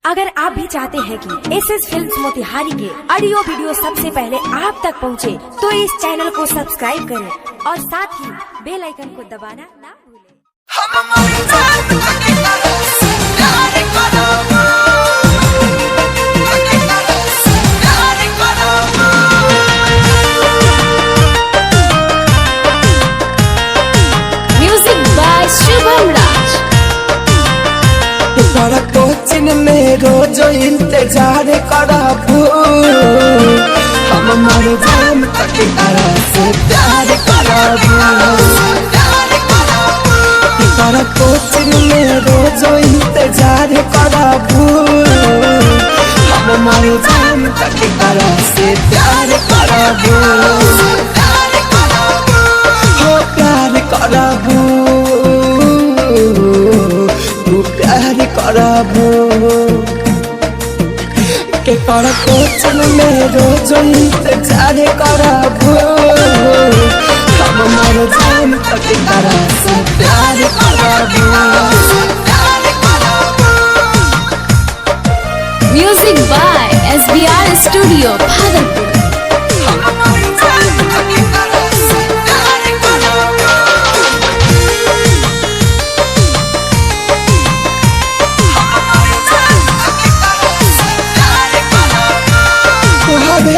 अगर आप भी चाहते हैं कि एसएस फिल्म्स मोतिहारी के ऑडियो वीडियो सबसे पहले आप तक पहुंचे, तो इस चैनल को सब्सक्राइब करें और साथ ही बेल आइकन को दबाना ना भूलें। म्यूजिक बाय शुभम राज। तोरा कोचिंग में रोज इंतजार कराबू, हम मर जाम तक तारा से प्यार कराबू। तोरा कोचिंग में रोज इंतजार कराबू, हम मर जाम तक तारा से प्यार कराबू। हो प्यार कराबू, प्यार कराबू के कर कोचिंग में रोज इंतजार कराबू, हम मर जाम तक तारा से प्यार कराबू। Music by SBR studio Bhagalpur.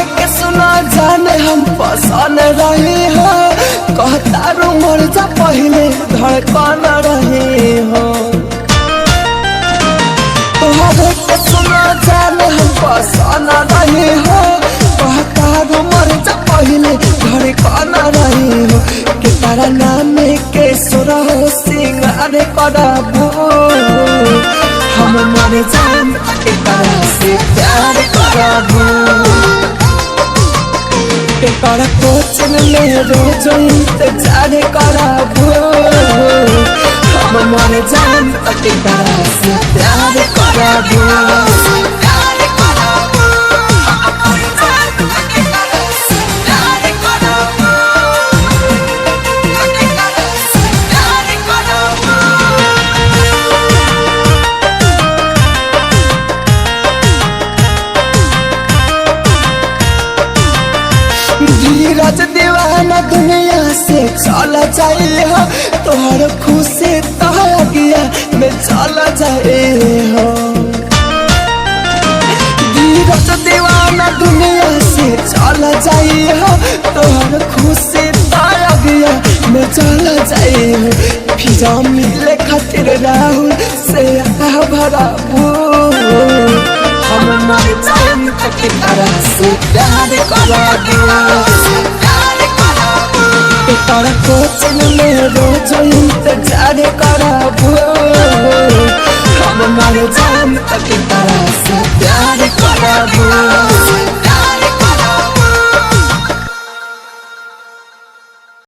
के सुना जाने हम पसंद रहे हो, कहता रू मर जा पहले धड़कन रहे हो। तोहरे के सुना जाने हम पसंद रहे हो, कहता रू मर जा पहले धड़कन रहे हो। के तारा नाम के सुरह सिंगार कराबू, हम मर जाम के तारा से प्यार कराबू। कर कोचिंग में रोज इंतजार कराबू, हम मर जाम तक तारा से प्यार कराबू। धीरज दीवाना दुनिया से चल जाए हो, तोहर खुशी तगिया में चल जाए हो। धीरज दीवाना दुनिया से चल जाए हो, तोहर खुशी तगिया में चल जाए हो। फिजा मिले खातिर राहुल से भराबू, हम मर जाम तक तारा से प्यार कराबू। तोरा कोचिंग में रोज इंतजार कराबू, हम मर जाम तक तारा से प्यार कराबू।